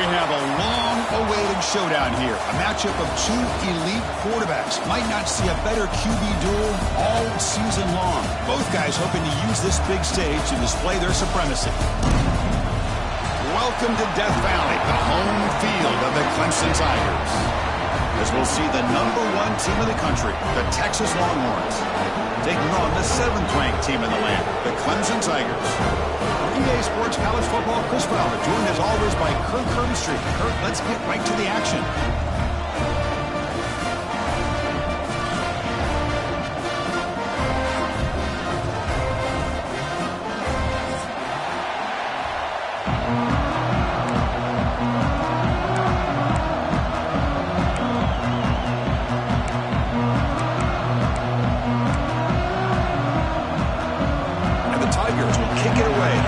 we have a long-awaited showdown here. A matchup of two elite quarterbacks. Might not see a better QB duel all season long. Both guys hoping to use this big stage to display their supremacy. Welcome to Death Valley, the home field of the Clemson Tigers. As we'll see the #1 team in the country, the Texas Longhorns, taking on the 7th-ranked team in the land, the Clemson Tigers. Green Sports College Football, Chris Fowler, joined as always by Kirk Herbstreit. Kirk, let's get right to the action.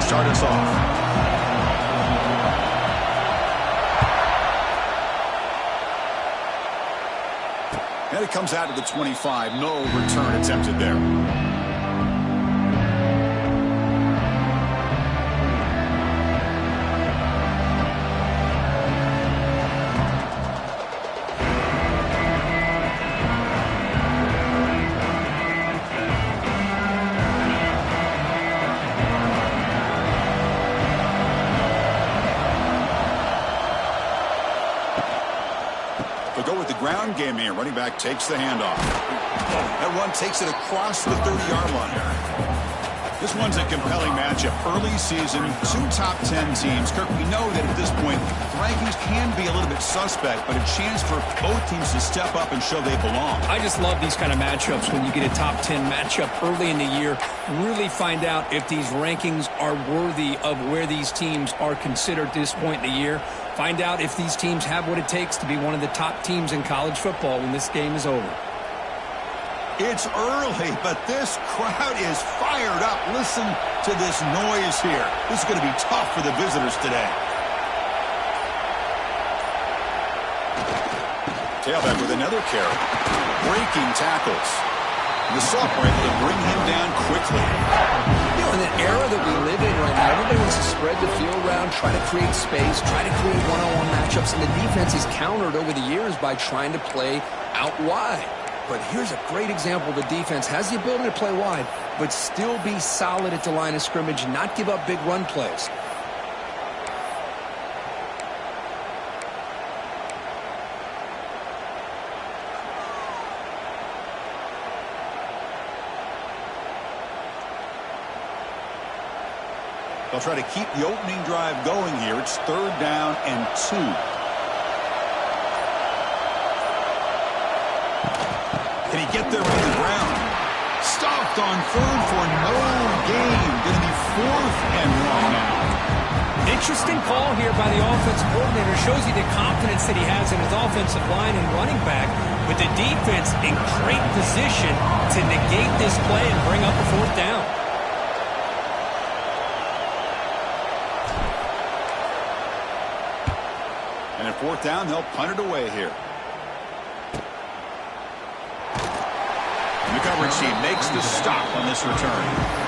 Start us off. And it comes out to the 25. No return attempted there. Ground game here. Running back takes the handoff. That run takes it across the 30-yard line. This one's a compelling matchup. Early season, two top 10 teams. Kirk, we know that at this point, the rankings can be a little bit suspect, but a chance for both teams to step up and show they belong. I just love these kind of matchups when you get a top 10 matchup early in the year. Really find out if these rankings are worthy of where these teams are considered at this point in the year. Find out if these teams have what it takes to be one of the top teams in college football when this game is over. It's early, but this crowd is fired up. Listen to this noise here. This is going to be tough for the visitors today. Tailback with another carry. Breaking tackles. The sophomore able to bring him down quickly. You know, in the era that we live in right now, everybody wants to spread the field around, try to create space, try to create one-on-one matchups, and the defense is countered over the years by trying to play out wide. But here's a great example. The defense has the ability to play wide, but still be solid at the line of scrimmage, not give up big run plays. They'll try to keep the opening drive going here. It's 3rd down and 2. Can he get there on the ground? Stopped on 3rd for no gain. Going to be 4th and 1 now. Interesting call here by the offensive coordinator. Shows you the confidence that he has in his offensive line and running back. With the defense in great position to negate this play and bring up a 4th down. And at 4th down, they'll punt it away here. And the coverage team makes the stop on this return.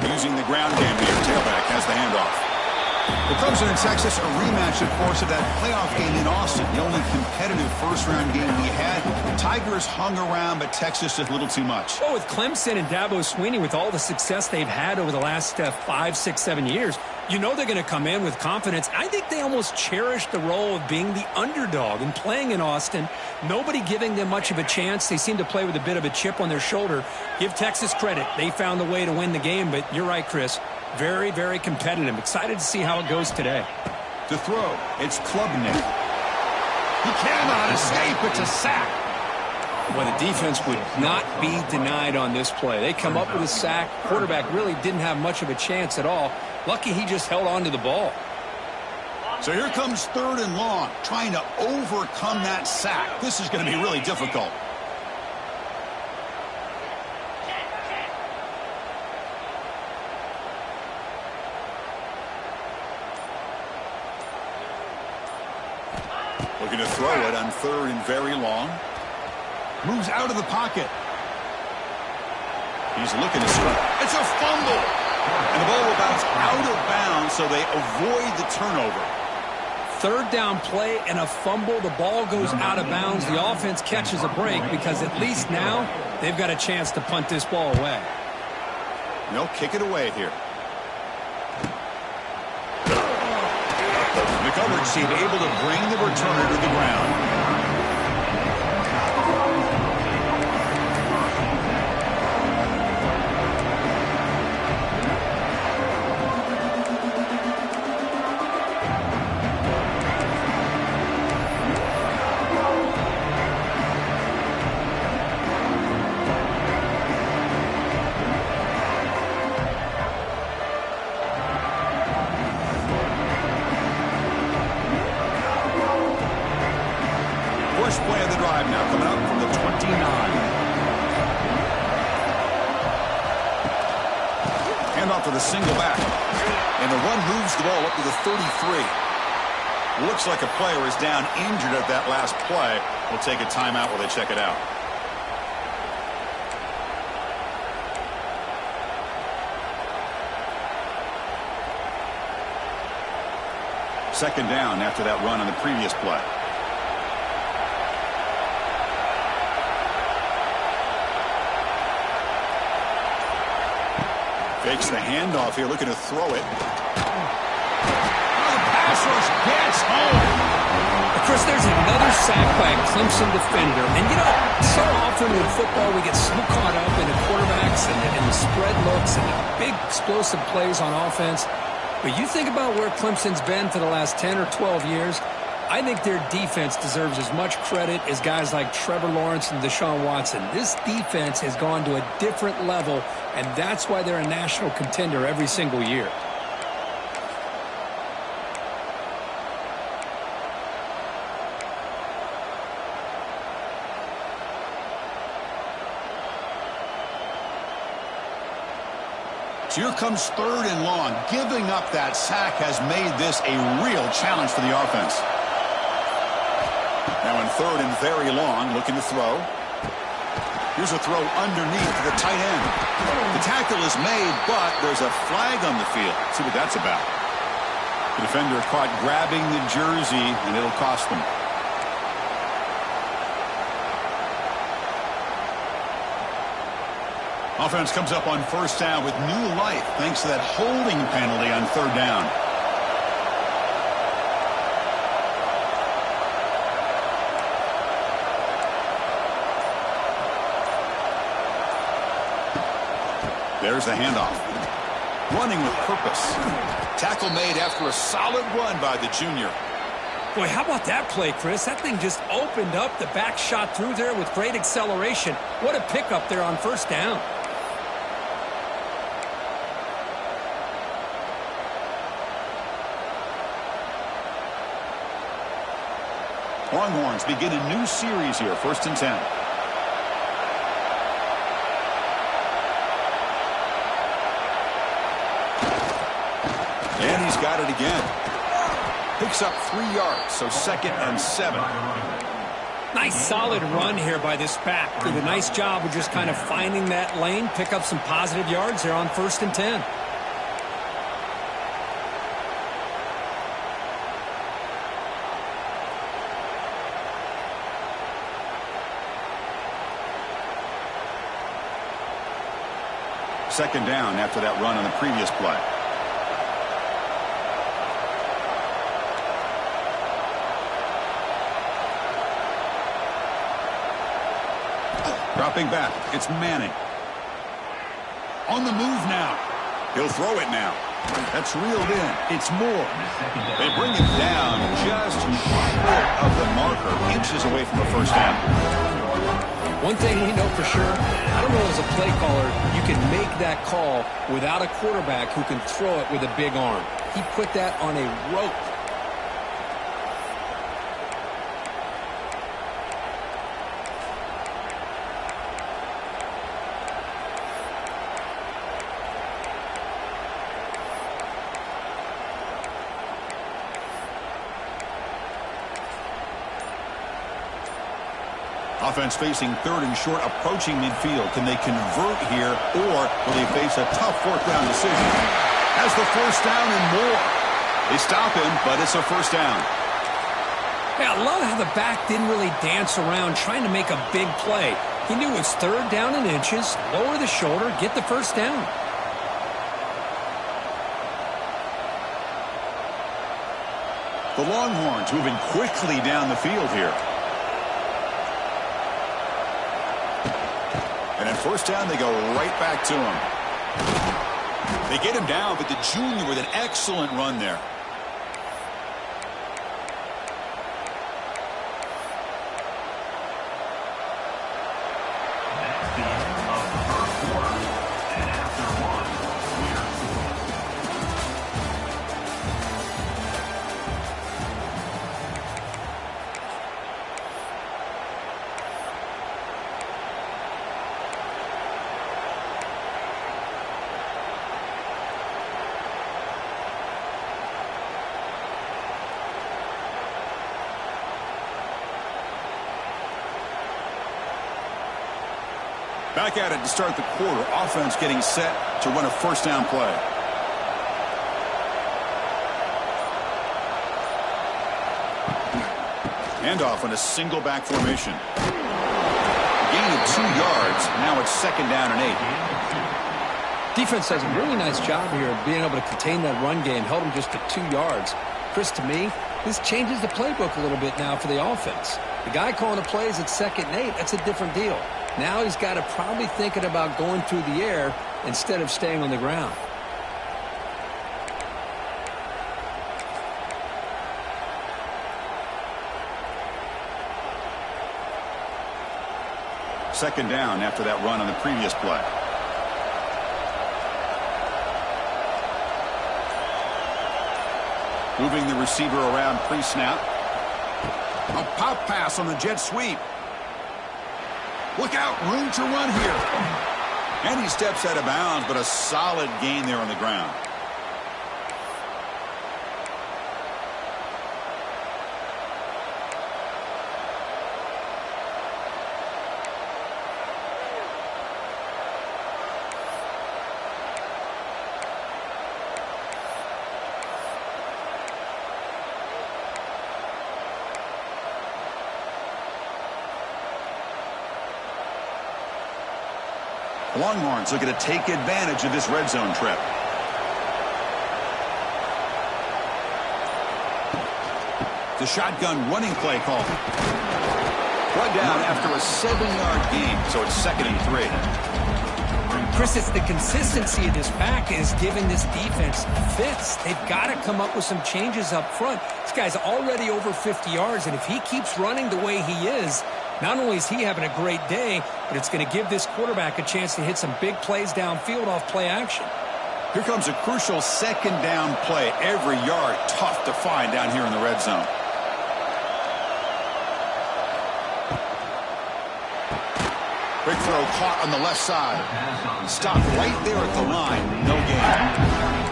Using the ground game here. Tailback has the handoff. The Clemson and Texas, a rematch, of course, of that playoff game in Austin. The only competitive first-round game we had. The Tigers hung around, but Texas just a little too much. Well, with Clemson and Dabo Swinney, with all the success they've had over the last 5, 6, 7 years, you know they're going to come in with confidence. I think they almost cherish the role of being the underdog and playing in Austin. Nobody giving them much of a chance. They seem to play with a bit of a chip on their shoulder. Give Texas credit. They found a way to win the game, but you're right, Chris. Very, very competitive. Excited to see how it goes today. To throw, it's Klubnik. He cannot escape. It's a sack. Well, the defense would not be denied on this play. They come up with a sack. Quarterback really didn't have much of a chance at all. Lucky he just held on to the ball. So here comes 3rd and long, trying to overcome that sack. This is going to be really difficult. Looking to throw it on 3rd and very long. Moves out of the pocket. He's looking to strike. It's a fumble. And the ball will bounce out of bounds, so they avoid the turnover. 3rd down play and a fumble. The ball goes out of bounds. The offense catches a break because at least now they've got a chance to punt this ball away. They'll kick it away here. The coverage team able to bring the returner to the ground. First play of the drive now coming up from the 29. Handoff to the single back. And the run moves the ball up to the 33. Looks like a player is down injured at that last play. We'll take a timeout while they check it out. Second down after that run on the previous play. Fakes the handoff here, looking to throw it. The pass rush gets home. Chris, there's another sack by a Clemson defender. And, you know, so often in football we get so caught up in the quarterbacks and the spread looks and the big explosive plays on offense. But you think about where Clemson's been for the last 10 or 12 years, I think their defense deserves as much credit as guys like Trevor Lawrence and Deshaun Watson. This defense has gone to a different level, and that's why they're a national contender every single year. So here comes 3rd and long. Giving up that sack has made this a real challenge for the offense. Now in 3rd and very long, looking to throw. Here's a throw underneath to the tight end. The tackle is made, but there's a flag on the field. Let's see what that's about. The defender caught grabbing the jersey, and it'll cost them. Offense comes up on 1st down with new life thanks to that holding penalty on 3rd down. There's the handoff. Running with purpose. Tackle made after a solid run by the junior. Boy, how about that play, Chris? That thing just opened up. The back shot through there with great acceleration. What a pickup there on 1st down. Longhorns begin a new series here, 1st and 10. And he's got it again. Picks up 3 yards, so 2nd and 7. Nice solid run here by this back. Did a nice job of just kind of finding that lane, pick up some positive yards there on 1st and 10. Second down after that run on the previous play. Dropping back, it's Manning. On the move now. He'll throw it now. That's reeled in. It's Moore. They bring him down just short of the marker, inches away from the 1st down. One thing we know for sure, I don't know as a play caller, you can make that call without a quarterback who can throw it with a big arm. He put that on a rope. Offense facing third and short, approaching midfield. Can they convert here, or will they face a tough fourth down decision? Has the first down and more. They stop him, but it's a first down. Yeah, I love how the back didn't really dance around trying to make a big play. He knew it's third down and inches, lower the shoulder, get the first down. The Longhorns moving quickly down the field here. And at first down, they go right back to him. They get him down, but the junior with an excellent run there. Back at it to start the quarter. Offense getting set to run a first down play. Handoff on a single back formation. Gain of 2 yards. Now it's second down and 8. Defense does a really nice job here of being able to contain that run game. Held them just to 2 yards. Chris, to me, this changes the playbook a little bit now for the offense. The guy calling the plays at second and 8, that's a different deal. Now he's got to probably thinking about going through the air instead of staying on the ground. Second down after that run on the previous play. Moving the receiver around pre-snap. A pop pass on the jet sweep. Look out, room to run here. And he steps out of bounds, but a solid gain there on the ground. Longhorns looking to take advantage of this red zone trip. The shotgun running play call. Brought down after a 7-yard gain, so it's second and 3. Chris, it's the consistency of this pack is giving this defense fits. They've got to come up with some changes up front. This guy's already over 50 yards, and if he keeps running the way he is, not only is he having a great day, but it's going to give this quarterback a chance to hit some big plays downfield off play action. Here comes a crucial second down play. Every yard tough to find down here in the red zone. Quick throw caught on the left side. Stopped right there at the line. No gain.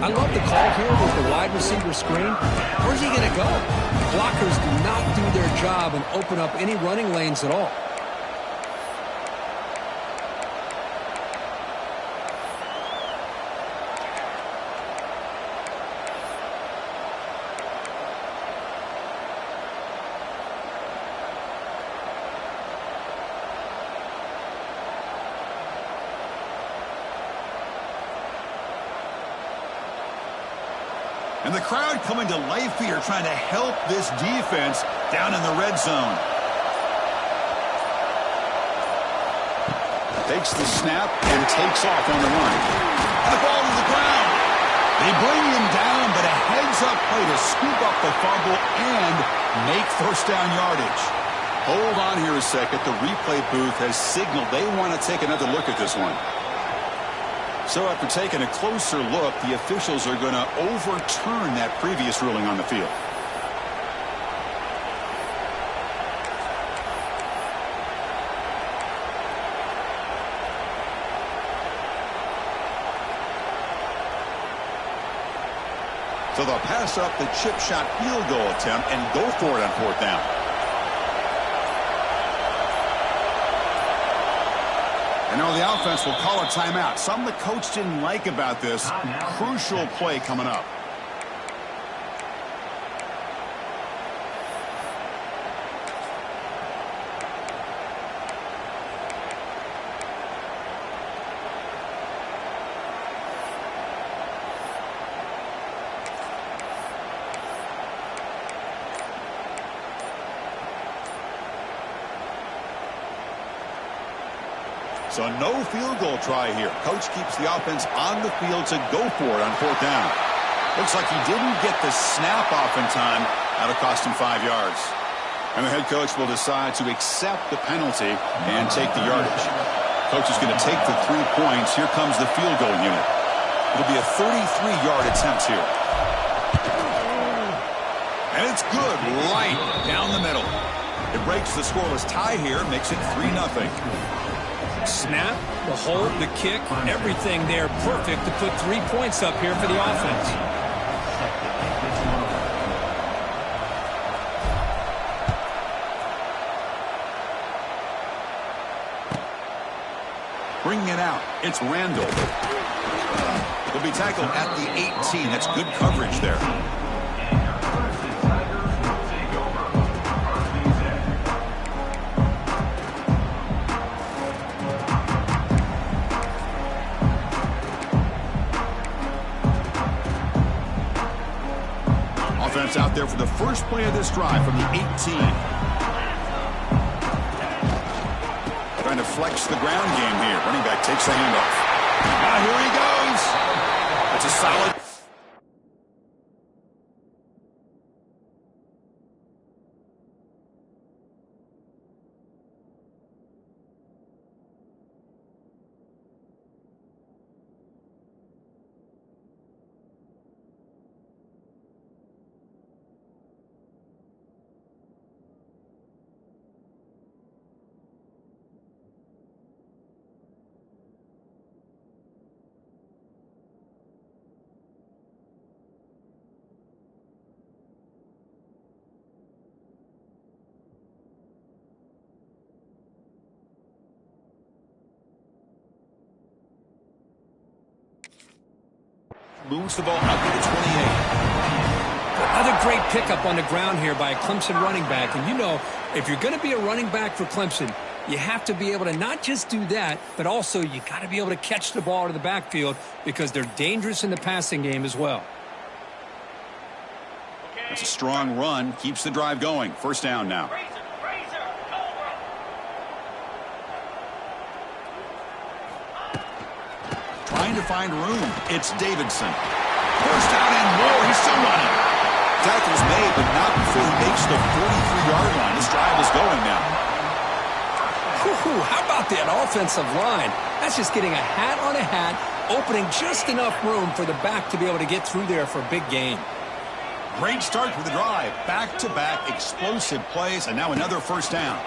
I love the call here with the wide receiver screen. Where's he going to go? Blockers do not do their job and open up any running lanes at all. And the crowd coming to life here, trying to help this defense down in the red zone. Takes the snap and takes off on the run. And the ball to the ground. They bring him down, but a heads-up play to scoop up the fumble and make first down yardage. Hold on here a second. The replay booth has signaled they want to take another look at this one. So after taking a closer look, the officials are going to overturn that previous ruling on the field. So they'll pass up the chip shot field goal attempt and go for it on fourth down. know, the offense will call a timeout. Something the coach didn't like about this. Crucial play coming up. So no field goal try here. Coach keeps the offense on the field to go for it on 4th down. Looks like he didn't get the snap off in time. That'll cost him 5 yards. And the head coach will decide to accept the penalty and take the yardage. Coach is going to take the 3 points. Here comes the field goal unit. It'll be a 33-yard attempt here. And it's good. Right down the middle. It breaks the scoreless tie here. Makes it 3-0. Snap, the hold, the kick, everything there perfect to put 3 points up here for the offense. Bringing it out, it's Randall. He'll be tackled at the 18. That's good coverage there. Offense out there for the first play of this drive from the 18. Trying to flex the ground game here. Running back takes the handoff. Now here he goes. That's a solid. Moves the ball up to the 28. Another great pickup on the ground here by a Clemson running back. And you know, if you're going to be a running back for Clemson, you have to be able to not just do that, but also you got to be able to catch the ball to the backfield because they're dangerous in the passing game as well. That's a strong run. Keeps the drive going. 1st down now. Trying to find room. It's Davidson. Forced out and more. He's still running. Tackle's made, but not before he makes the 43-yard line. This drive is going now. How about that offensive line? That's just getting a hat on a hat, opening just enough room for the back to be able to get through there for a big gain. Great start for the drive. Back-to-back explosive plays, and now another 1st down.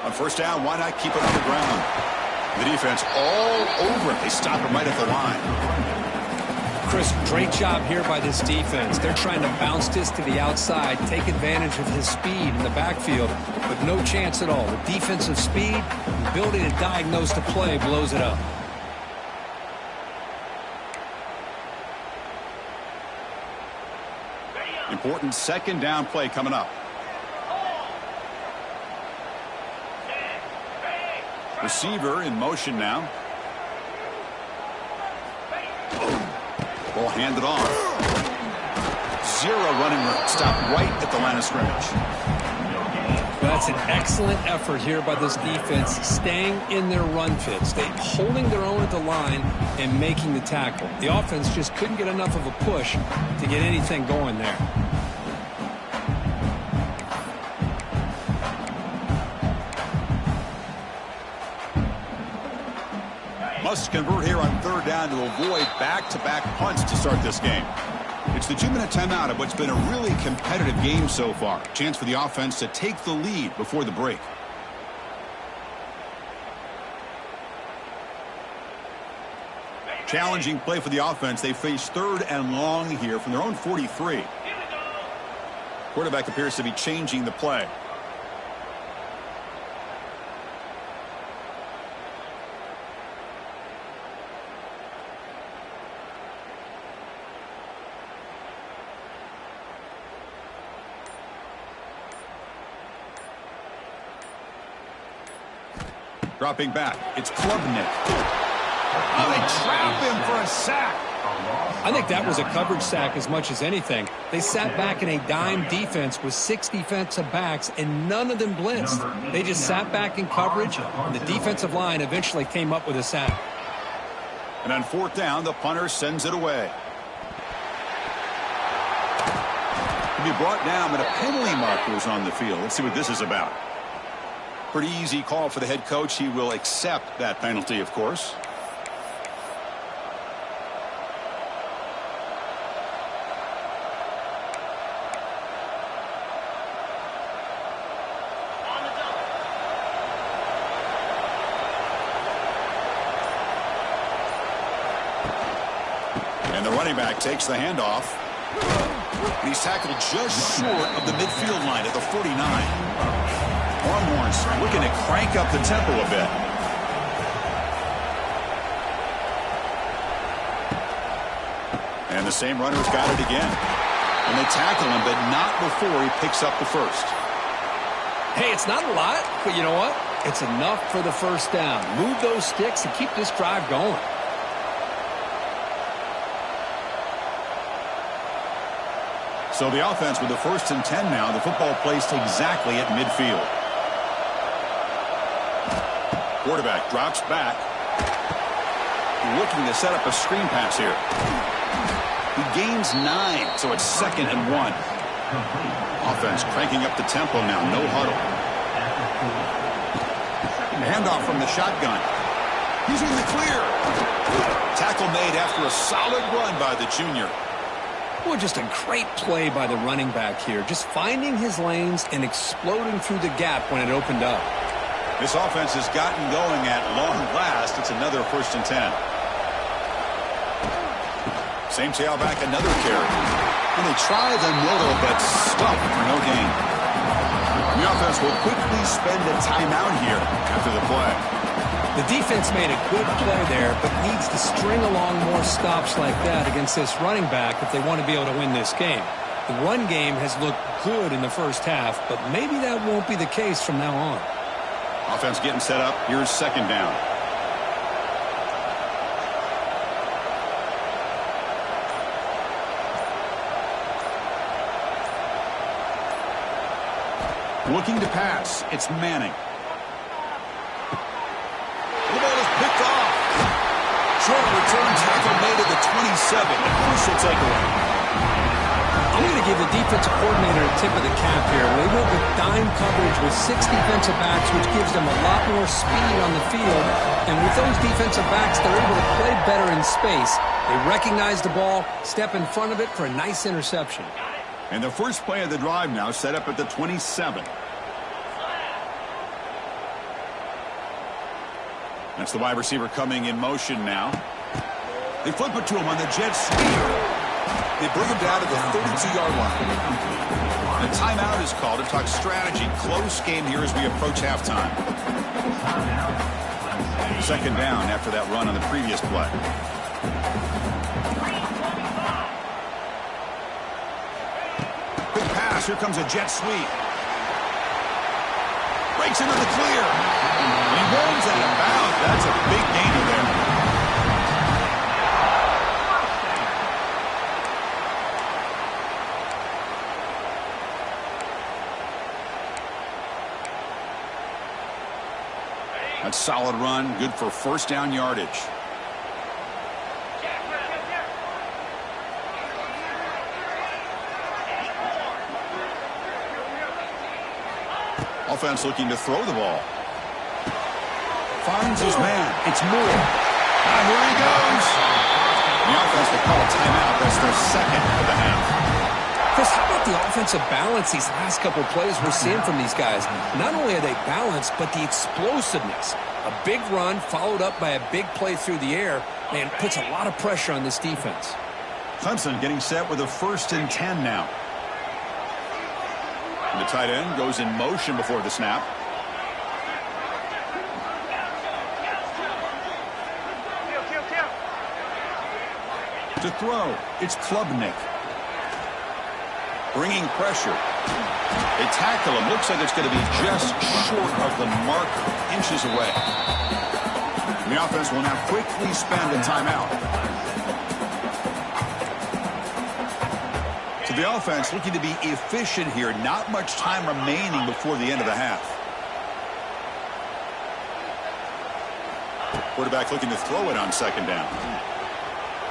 On 1st down, why not keep it on the ground? The defense all over it. They stop him right at the line. Chris, great job here by this defense. They're trying to bounce this to the outside, take advantage of his speed in the backfield, but no chance at all. The defensive speed, the ability to diagnose the play blows it up. Important 2nd down play coming up. Receiver in motion now. Ball handed off. 0 running room. Stop right at the line of scrimmage. That's an excellent effort here by this defense, staying in their run fits. They holding their own at the line and making the tackle. The offense just couldn't get enough of a push to get anything going there. Must convert here on 3rd down to avoid back-to-back punts to start this game. It's the 2-minute timeout of what's been a really competitive game so far. Chance for the offense to take the lead before the break. Challenging play for the offense. They face 3rd and long here from their own 43. Quarterback appears to be changing the play. Dropping back, it's Klubnik. Oh, they trap him for a sack. I think that was a coverage sack as much as anything. They sat back in a dime defense with 6 defensive backs, and none of them blitzed. They just sat back in coverage, and the defensive line eventually came up with a sack. And on 4th down, the punter sends it away. To be brought down, but a penalty marker is on the field. Let's see what this is about. Pretty easy call for the head coach. He will accept that penalty, of course. And the running back takes the handoff. And he's tackled just short of the midfield line at the 49. Longhorns looking to crank up the tempo a bit. And the same runner's got it again. And they tackle him, but not before he picks up the first. Hey, it's not a lot, but you know what? It's enough for the first down. Move those sticks and keep this drive going. So the offense with the 1st and 10 now. The football placed exactly at midfield. Quarterback drops back. Looking to set up a screen pass here. He gains 9, so it's 2nd and 1. Offense cranking up the tempo now. No huddle. Handoff from the shotgun. He's in the clear. Tackle made after a solid run by the junior. Well, just a great play by the running back here. Just finding his lanes and exploding through the gap when it opened up. This offense has gotten going at long last. It's another 1st and 10. Same tailback, another carry. And they try the middle, but stuffed for no gain. The offense will quickly spend a timeout here after the play. The defense made a good play there, but needs to string along more stops like that against this running back if they want to be able to win this game. The run game has looked good in the first half, but maybe that won't be the case from now on. Offense getting set up. Here's 2nd down. Looking to pass. It's Manning. The ball is picked off. Short return tackle made at the 27. A crucial takeaway. I'm going to give the defensive coordinator a tip of the cap here. They went with dime coverage with 6 defensive backs, which gives them a lot more speed on the field. And with those defensive backs, they're able to play better in space. They recognize the ball, step in front of it for a nice interception. And the first play of the drive now set up at the 27. That's the wide receiver coming in motion now. They flip it to him on the jet sweep. They bring him down to the 32-yard line. The timeout is called to talk strategy. Close game here as we approach halftime. 2nd down after that run on the previous play. Big pass. Here comes a jet sweep. Breaks into the clear. And he rolls out of bounds. That's a big gainer there. That's a solid run. Good for 1st down yardage. Offense looking to throw the ball. Finds his man. It's Moore. And here he goes. The offense will call a timeout. That's their 2nd of the half. Chris, how about the offensive balance these last couple of plays we're seeing from these guys? Not only are they balanced, but the explosiveness. A big run followed up by a big play through the air, man, puts a lot of pressure on this defense. Clemson getting set with a 1st and 10 now. And the tight end goes in motion before the snap. To throw, it's Klubnik. bringing pressure. They tackle him. Looks like it's going to be just short of the marker, inches away. The offense will now quickly spend a timeout. So the offense looking to be efficient here. Not much time remaining before the end of the half. Quarterback looking to throw it on second down.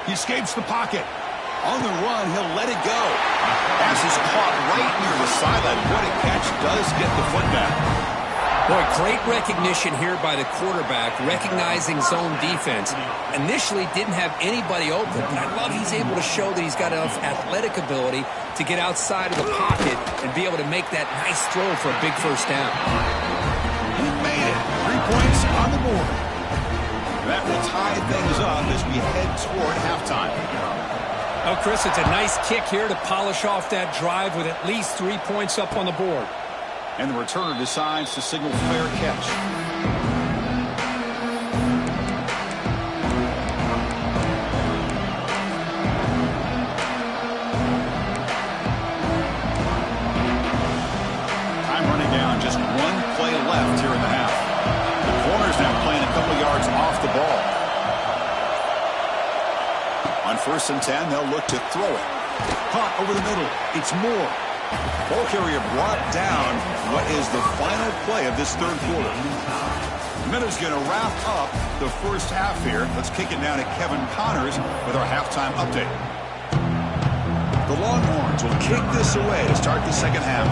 He escapes the pocket. On the run, he'll let it go. Pass is caught right near the sideline. What a catch, does get the foot back. Boy, great recognition here by the quarterback, recognizing zone defense. Initially didn't have anybody open, but I love he's able to show that he's got enough athletic ability to get outside of the pocket and be able to make that nice throw for a big first down. He made it. 3 points on the board. That will tie things up as we head toward halftime. Oh, Chris, it's a nice kick here to polish off that drive with at least 3 points up on the board. And the returner decides to signal fair catch. Time running down, just 1 play left here in the half. The corner's now playing a couple yards off the ball. On 1st and 10, they'll look to throw it. Caught over the middle. It's Moore. Ball carrier brought down what is the final play of this third quarter. Minutes going to wrap up the first half here. Let's kick it down to Kevin Connors with our halftime update. The Longhorns will kick this away to start the second half.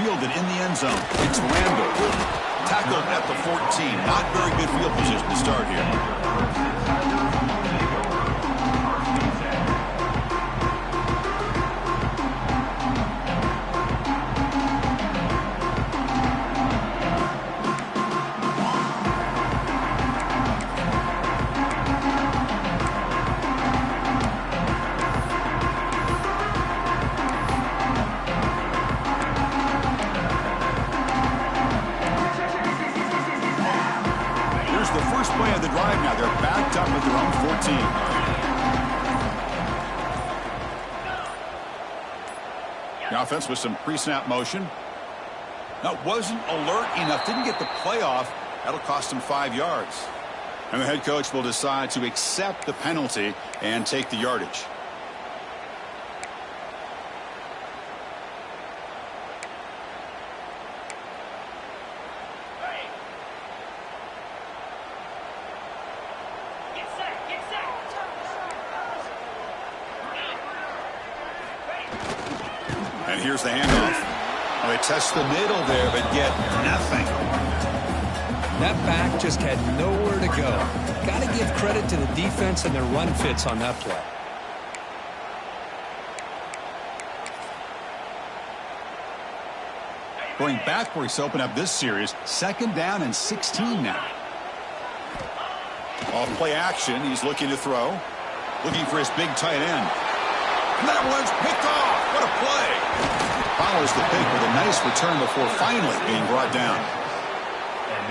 Fielded in the end zone. It's Randall. Tackled at the 14. Not very good field position to start here. Play of the drive now. They're backed up at their own 14. The offense with some pre-snap motion. That wasn't alert enough. Didn't get the play off. That'll cost him 5 yards. And the head coach will decide to accept the penalty and take the yardage. And here's the handoff. Well, they test the middle there, but get nothing. That back just had nowhere to go. Got to give credit to the defense and their run fits on that play. Going backwards to open up this series. 2nd down and 16 now. Off play action. He's looking to throw. Looking for his big tight end. And that one's picked off. What a play. Follows the pick with a nice return before finally being brought down.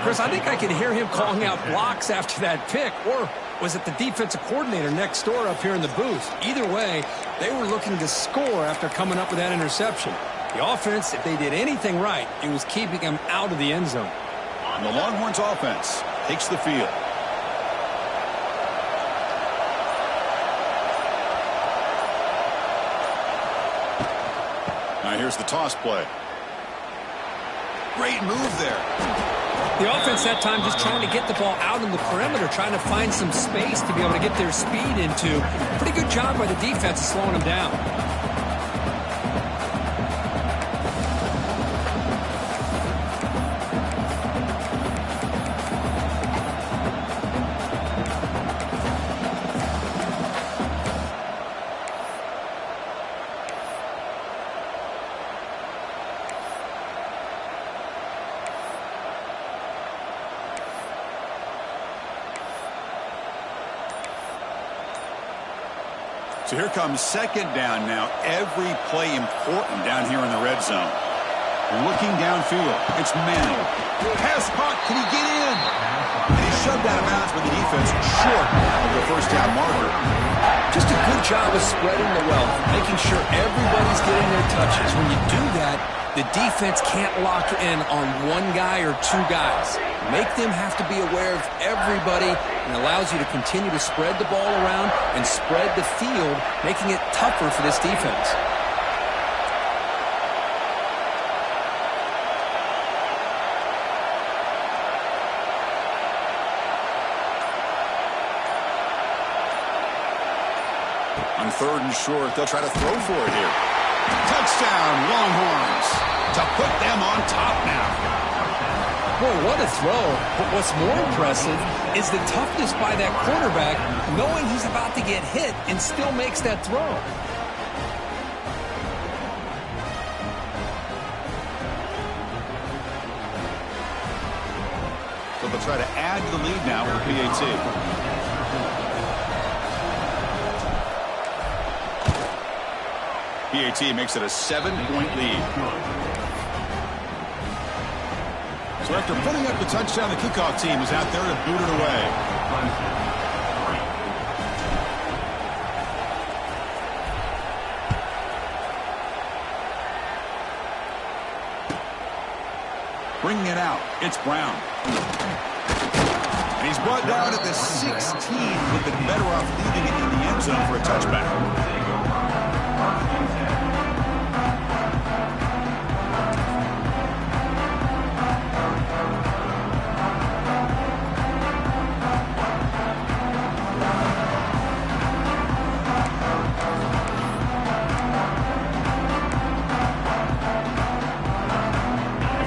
Chris, I think I can hear him calling out blocks after that pick. Or was it the defensive coordinator next door up here in the booth? Either way, they were looking to score after coming up with that interception. The offense, if they did anything right, it was keeping them out of the end zone. And the Longhorns offense takes the field. Now here's the toss play. Great move there. The offense that time just trying to get the ball out in the perimeter, trying to find some space to be able to get their speed into. Pretty good job by the defense of slowing them down. So here comes second down now. Every play important down here in the red zone. Looking downfield. It's Manning. Pass caught. Can he get in? And he's shoved out of bounds with the defense short of the first down marker. Just a good job of spreading the wealth, making sure everybody's getting their touches. When you do that, the defense can't lock in on one guy or two guys. Make them have to be aware of everybody, and allows you to continue to spread the ball around and spread the field, making it tougher for this defense. On third and short, they'll try to throw for it here. Touchdown, Longhorns, to put them on top now. Boy, what a throw. But what's more impressive is the toughness by that quarterback, knowing he's about to get hit and still makes that throw. So they'll try to add to the lead now with PAT. PAT makes it a 7-point lead. So after putting up the touchdown, the kickoff team is out there to boot it away. Bringing it out, it's Brown. And he's brought down at the 16. Would have been better off leaving it in the end zone for a touchback.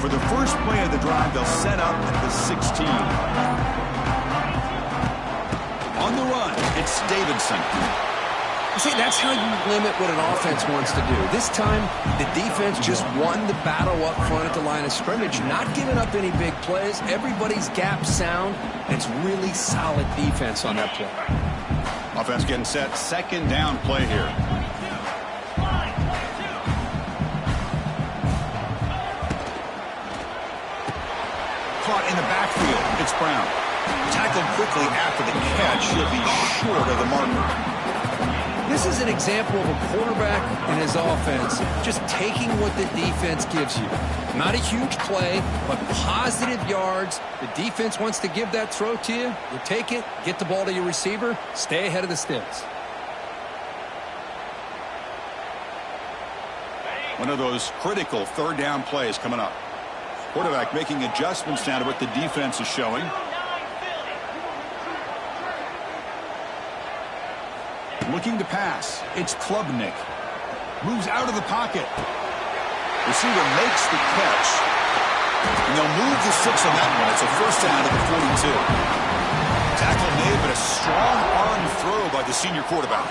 For the first play of the drive, they'll set up at the 16. On the run, it's Davidson. See, that's how you limit what an offense wants to do. This time, the defense just won the battle up front at the line of scrimmage, not giving up any big plays. Everybody's gap sound. It's really solid defense on that play. Offense getting set. Second down play here. Caught in the backfield. It's Brown. Tackled quickly after the catch. He'll be short of the marker. This is an example of a quarterback and his offense just taking what the defense gives you. Not a huge play, but positive yards. The defense wants to give that throw to you. You take it, get the ball to your receiver, stay ahead of the sticks. One of those critical third down plays coming up. Quarterback making adjustments now to what the defense is showing. Looking to pass. It's Klubnik. Moves out of the pocket. Receiver makes the catch. And they'll move the 6 on that one. It's a first down at the 42. Tackle made, but a strong arm throw by the senior quarterback.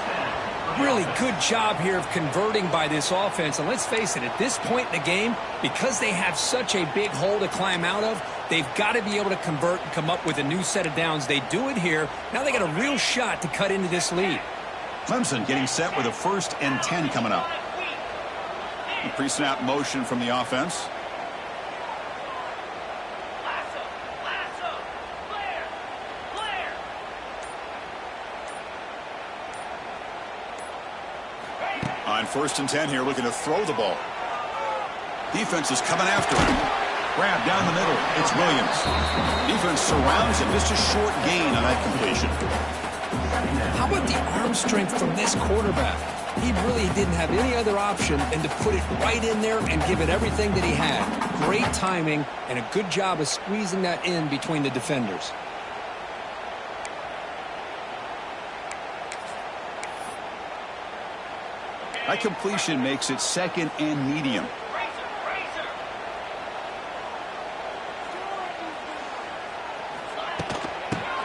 Really good job here of converting by this offense. And let's face it, at this point in the game, because they have such a big hole to climb out of, they've got to be able to convert and come up with a new set of downs. They do it here. Now they got a real shot to cut into this lead. Clemson getting set with a 1st and 10 coming up. Pre-snap motion from the offense. On 1st and 10 here, looking to throw the ball. Defense is coming after him. Grab down the middle. It's Williams. Defense surrounds him. Just a short gain on that completion. How about the arm strength from this quarterback? He really didn't have any other option than to put it right in there and give it everything that he had. Great timing and a good job of squeezing that in between the defenders. That completion makes it 2nd and medium.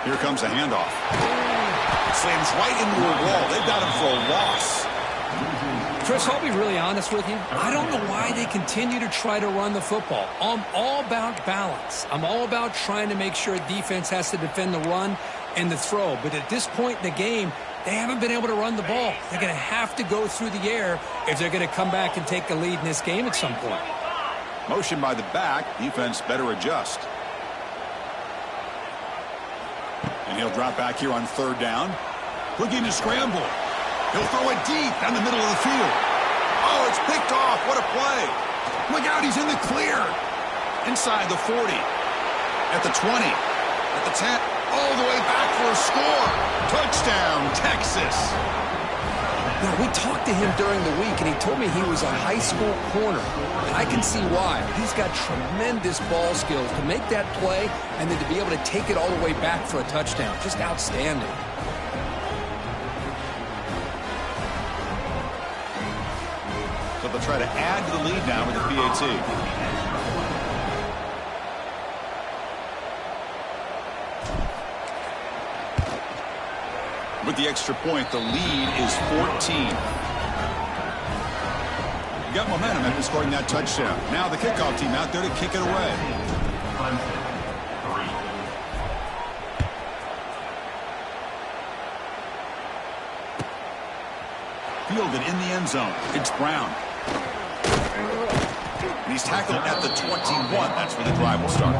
Here comes a handoff. Slams right into a wall. They've got him for a loss. Chris, I'll be really honest with you. I don't know why they continue to try to run the football. I'm all about balance. I'm all about trying to make sure defense has to defend the run and the throw. But at this point in the game, they haven't been able to run the ball. They're going to have to go through the air if they're going to come back and take the lead in this game at some point. Motion by the back. Defense better adjust. And he'll drop back here on third down. Looking to scramble. He'll throw it deep down the middle of the field. Oh, it's picked off. What a play. Look out, he's in the clear. Inside the 40. At the 20. At the 10. All the way back for a score. Touchdown, Texas. You know, we talked to him during the week, and he told me he was a high school corner. And I can see why. He's got tremendous ball skills to make that play and then to be able to take it all the way back for a touchdown. Just outstanding. So they'll try to add to the lead now with the PAT. With the extra point, the lead is 14. You got momentum after scoring that touchdown. Now the kickoff team out there to kick it away. Fielded in the end zone. It's Brown. And he's tackled at the 21. That's where the drive will start.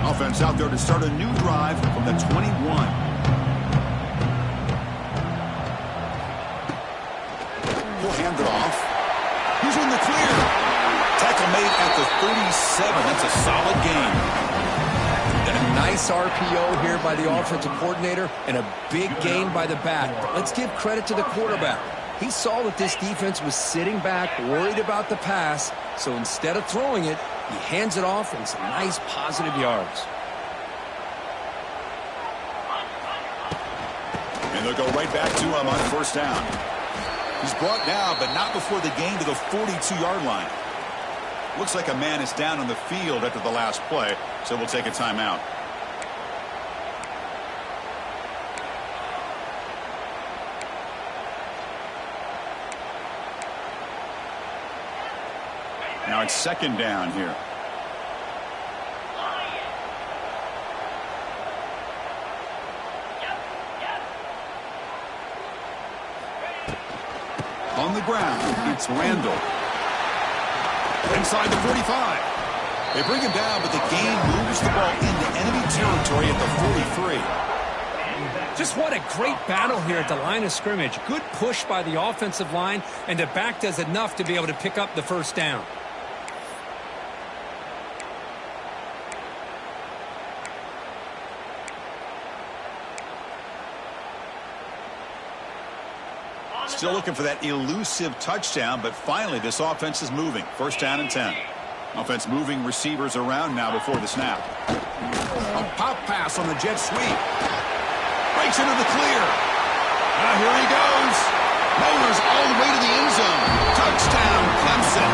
Offense out there to start a new drive from the 21. He'll hand it off. He's in the clear. Tackle made at the 37. That's a solid gain. A nice RPO here by the offensive coordinator and a big gain by the back. But let's give credit to the quarterback. He saw that this defense was sitting back, worried about the pass, so instead of throwing it, he hands it off and some nice positive yards. And they'll go right back to him on first down. He's brought down, but not before the gain to the 42-yard line. Looks like a man is down on the field after the last play, so we'll take a timeout. Now it's second down here. On the ground, it's Randall. Inside the 45. They bring him down, but the gain moves the ball into enemy territory at the 43. Just what a great battle here at the line of scrimmage. Good push by the offensive line, and the back does enough to be able to pick up the first down. Still looking for that elusive touchdown, but finally this offense is moving. First down and 10. Offense moving receivers around now before the snap. A pop pass on the jet sweep. Breaks into the clear. Now here he goes. Motors all the way to the end zone. Touchdown, Clemson.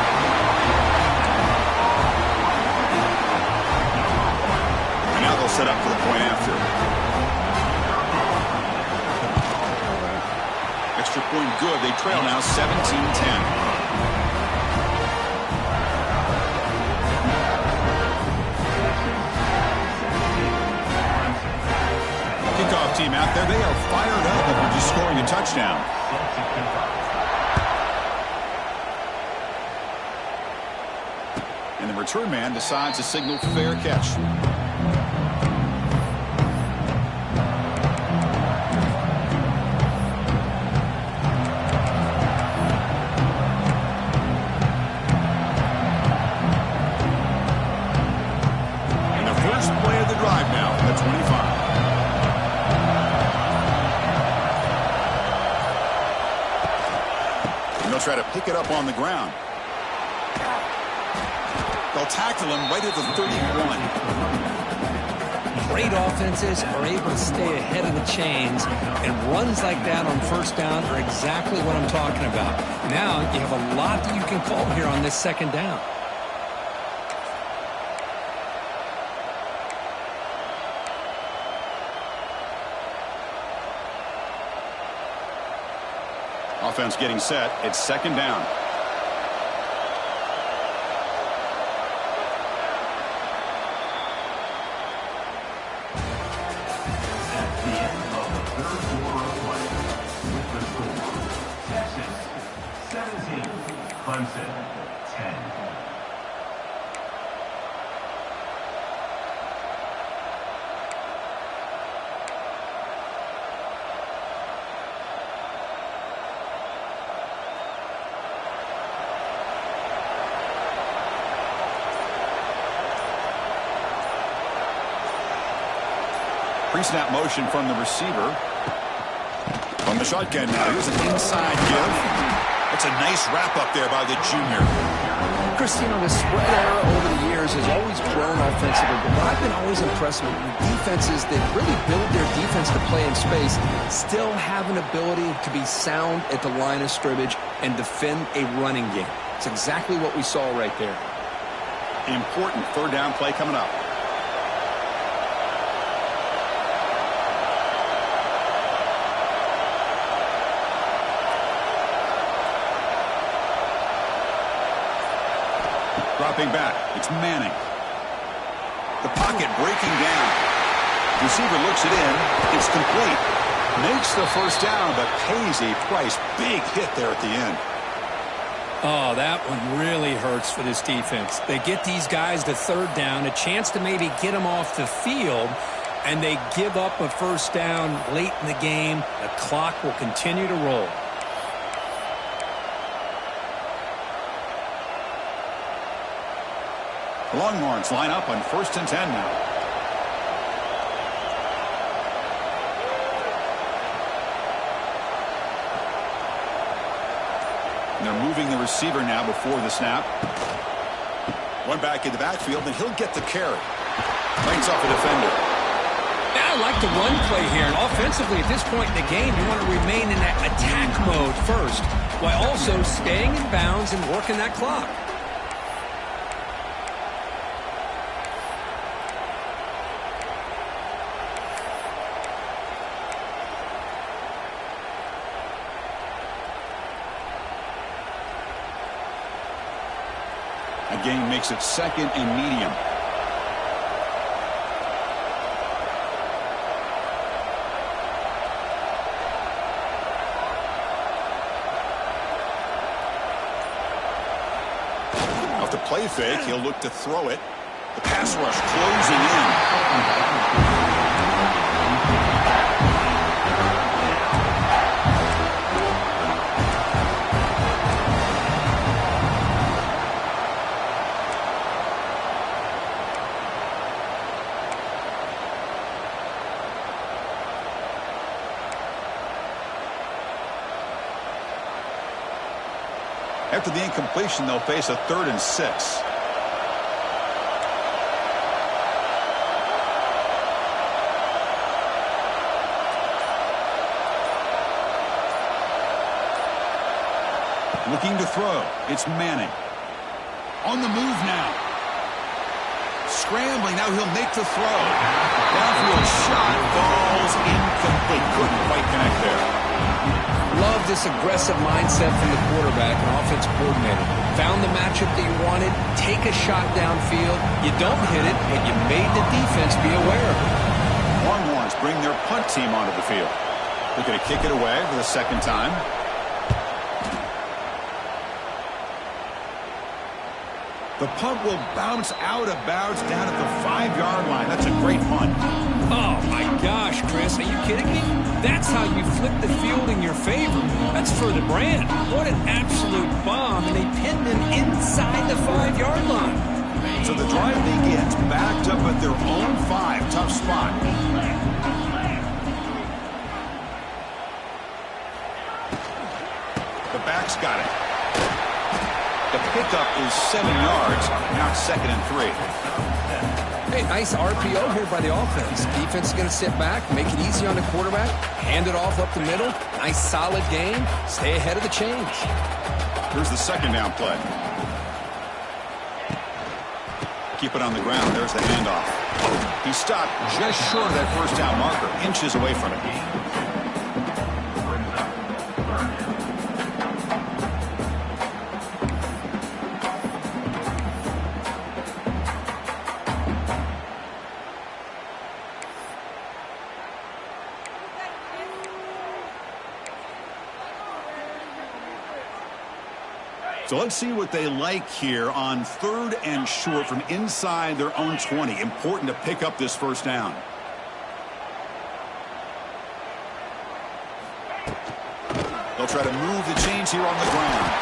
And now they'll set up for the point after. Extra point good. They trail now 17-10. Kickoff team out there. They are fired up after just scoring a touchdown. And the return man decides to signal fair catch. Try to pick it up on the ground. They'll tackle him right at the 31. Great offenses are able to stay ahead of the chains, and runs like that on first down are exactly what I'm talking about. Now you have a lot that you can call here on this second down. Offense getting set. It's second down. At the end of the third quarter of play, with the score, Texas 17, Clemson 10. Pre-snap motion from the receiver. From the shotgun now. Here's an inside give. It's a nice wrap up there by the junior. Christine, the spread era over the years has always grown offensively, but I've been always impressed with defenses that really build their defense to play in space, still have an ability to be sound at the line of scrimmage and defend a running game. It's exactly what we saw right there. Important third down play coming up. Dropping back. It's Manning. The pocket breaking down. Receiver looks it in. It's complete. Makes the first down, but pays a price. Big hit there at the end. Oh, that one really hurts for this defense. They get these guys to third down, a chance to maybe get them off the field, and they give up a first down late in the game. The clock will continue to roll. The Longhorns line up on 1st and 10 now. And they're moving the receiver now before the snap. One back in the backfield, and he'll get the carry. Bites off a defender. Yeah, I like the run play here. And offensively, at this point in the game, you want to remain in that attack mode first, while also staying in bounds and working that clock. The game makes it second and medium. Off the play fake, he'll look to throw it. The pass rush closing in. After the incompletion, they'll face a 3rd and 6. Looking to throw. It's Manning. On the move now. Scrambling. Now he'll make the throw. Downfield shot. Falls incomplete. Couldn't quite connect there. Love this aggressive mindset from the quarterback and offense coordinator. Found the matchup that you wanted, take a shot downfield. You don't hit it, but you made the defense be aware of it. Longhorns bring their punt team onto the field. They're going to kick it away for the second time. The punt will bounce out of bounds down at the 5-yard line. That's a great punt. Oh, my gosh, Chris. Are you kidding me? That's how you flip the field in your favor. That's for the brand. What an absolute bomb. And they pinned him inside the 5-yard line. So the drive begins backed up at their own 5. Tough spot. The back's got it. The pickup is 7 yards. Now it's 2nd and 3. Hey, nice RPO here by the offense. Defense is going to sit back, make it easy on the quarterback, hand it off up the middle. Nice solid game. Stay ahead of the chains. Here's the second down play. Keep it on the ground. There's the handoff. He stopped just short of that first down marker, inches away from it. So let's see what they like here on 3rd and short from inside their own 20. Important to pick up this first down. They'll try to move the chains here on the ground.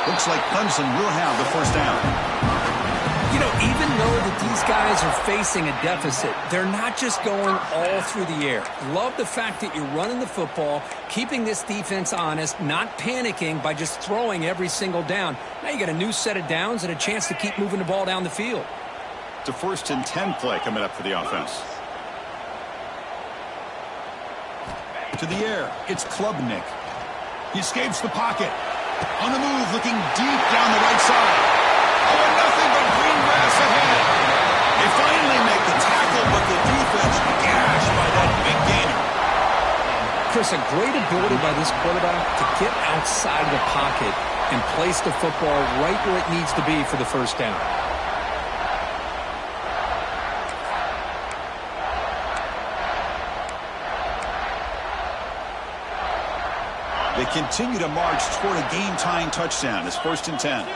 Looks like Clemson will have the first down. You know, even though that these guys are facing a deficit, they're not just going all through the air. Love the fact that you're running the football, keeping this defense honest, not panicking by just throwing every single down. Now you got a new set of downs and a chance to keep moving the ball down the field. It's a 1st and 10 play coming up for the offense. To the air, it's Klubnik. He escapes the pocket. On the move, looking deep down the right side. Oh, and nothing but green grass ahead. They finally make the tackle, but the defense gashed by that big gainer. Chris, a great ability by this quarterback to get outside of the pocket and place the football right where it needs to be for the first down. They continue to march toward a game-tying touchdown. It's 1st and 10.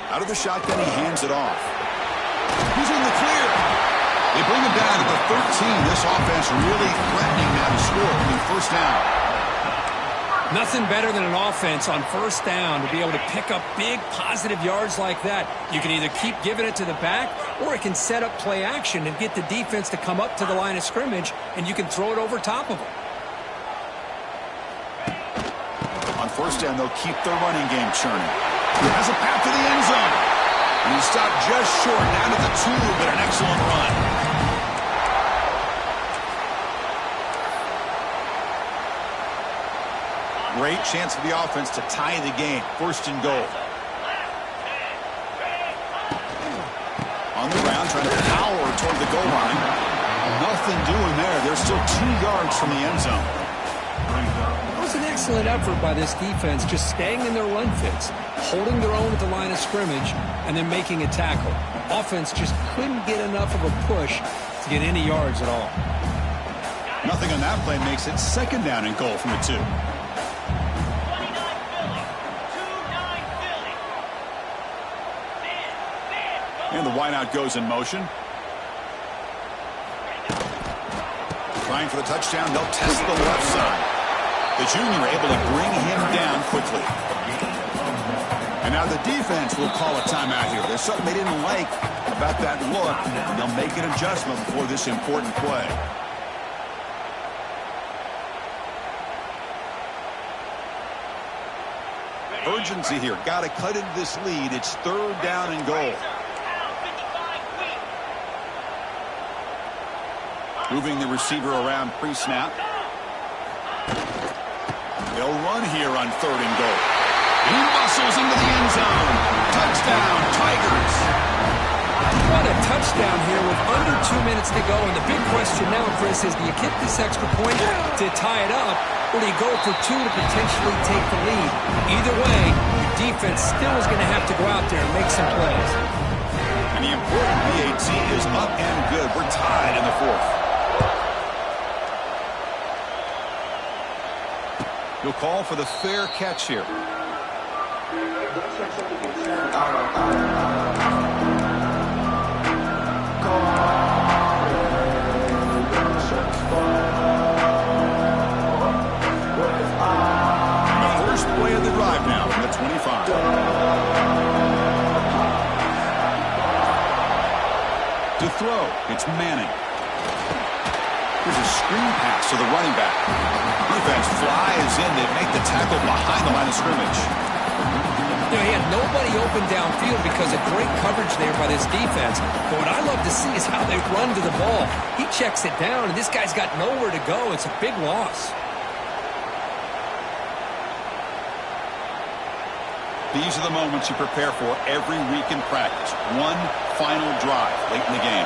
Out of the shotgun, he hands it off. He's in the clear. They bring him down at the 13. This offense really threatening now to score on the first down. Nothing better than an offense on first down to be able to pick up big positive yards like that. You can either keep giving it to the back, or it can set up play action and get the defense to come up to the line of scrimmage, and you can throw it over top of them. On first down, they'll keep their running game churning. He has a path to the end zone. And he stopped just short, down to the 2, but an excellent run. Great chance for the offense to tie the game. 1st and goal. On the ground, trying to power toward the goal line. Nothing doing there. They're still 2 yards from the end zone. It was an excellent effort by this defense, just staying in their run fits, holding their own at the line of scrimmage, and then making a tackle. Offense just couldn't get enough of a push to get any yards at all. Nothing on that play makes it 2nd down and goal from the 2. And the wideout goes in motion. Trying for the touchdown. They'll test the left side. The junior able to bring him down quickly. And now the defense will call a timeout here. There's something they didn't like about that look. They'll make an adjustment before this important play. Urgency here. Got to cut into this lead. It's 3rd down and goal. Moving the receiver around pre-snap. They'll run here on 3rd and goal. He muscles into the end zone. Touchdown, Tigers. What a touchdown here with under 2 minutes to go. And the big question now, Chris, is do you kick this extra point to tie it up, or do you go for 2 to potentially take the lead? Either way, your defense still is going to have to go out there and make some plays. And the important PAT is up and good. We're tied in the 4th. You'll call for the fair catch here. The first play of the drive now from the 25. To throw, it's Manning. Here's a screen pass to the running back. Defense flies in to make the tackle behind the line of scrimmage. You know, he had nobody open downfield because of great coverage there by this defense. But what I love to see is how they run to the ball. He checks it down, and this guy's got nowhere to go. It's a big loss. These are the moments you prepare for every week in practice. One final drive late in the game.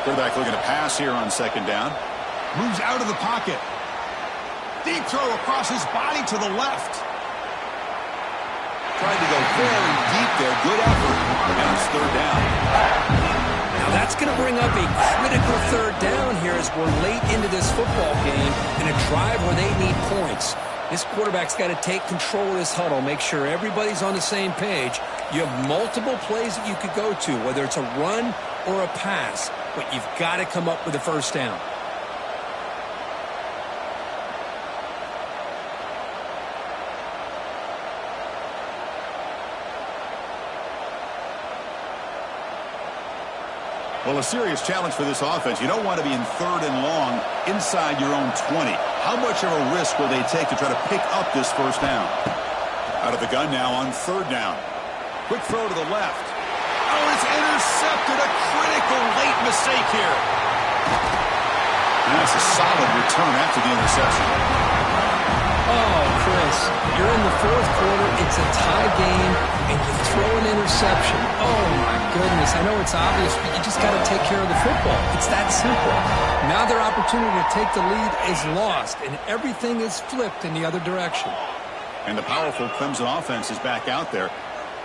Quarterback looking to pass here on 2nd down. Moves out of the pocket. Deep throw across his body to the left. Tried to go very deep there. Good effort. And it's third down. Now that's going to bring up a critical third down here as we're late into this football game in a drive where they need points. This quarterback's got to take control of this huddle, make sure everybody's on the same page. You have multiple plays that you could go to, whether it's a run or a pass, but you've got to come up with a first down. Well, a serious challenge for this offense. You don't want to be in third and long inside your own 20. How much of a risk will they take to try to pick up this first down? Out of the gun now on third down. Quick throw to the left. Oh, it's intercepted. A critical late mistake here. And that's a solid return after the interception. Oh, Chris, you're in the fourth quarter. It's a tie game, and you throw an interception. Oh, my goodness. I know it's obvious, but you just got to take care of the football. It's that simple. Now their opportunity to take the lead is lost, and everything is flipped in the other direction. And the powerful Clemson offense is back out there.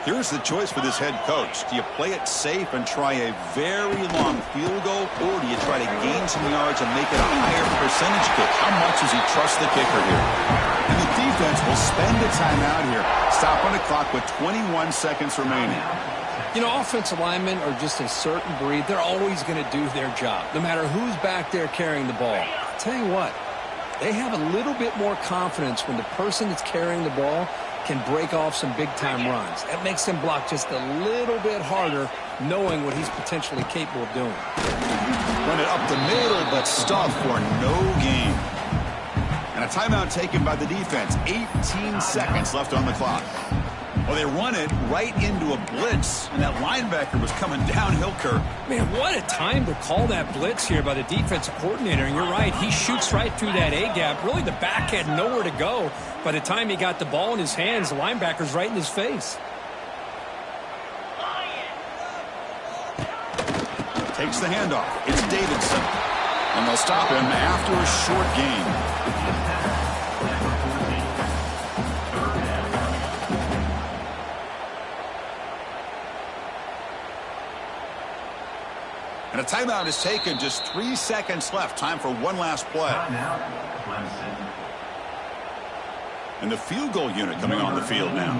Here's the choice for this head coach. Do you play it safe and try a very long field goal, or do you try to gain some yards and make it a higher percentage kick? How much does he trust the kicker here? And the defense will spend a timeout here. Stop on the clock with 21 seconds remaining. You know, offensive linemen are just a certain breed. They're always going to do their job, no matter who's back there carrying the ball. I'll tell you what, they have a little bit more confidence when the person that's carrying the ball can break off some big-time runs. That makes them block just a little bit harder, knowing what he's potentially capable of doing. Run it up the middle, but stuffed for no gain. And a timeout taken by the defense. 18 seconds left on the clock. Well, they run it right into a blitz, and that linebacker was coming downhill, Kirk. Man, what a time to call that blitz here by the defensive coordinator. And you're right, he shoots right through that A-gap. Really, the back had nowhere to go. By the time he got the ball in his hands, the linebacker's right in his face. Takes the handoff. It's Davidson. And they'll stop him after a short gain. And a timeout is taken. Just 3 seconds left. Time for one last play. And the field goal unit coming on the field now.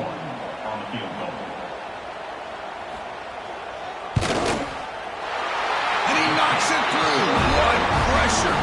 And he knocks it through. What pressure.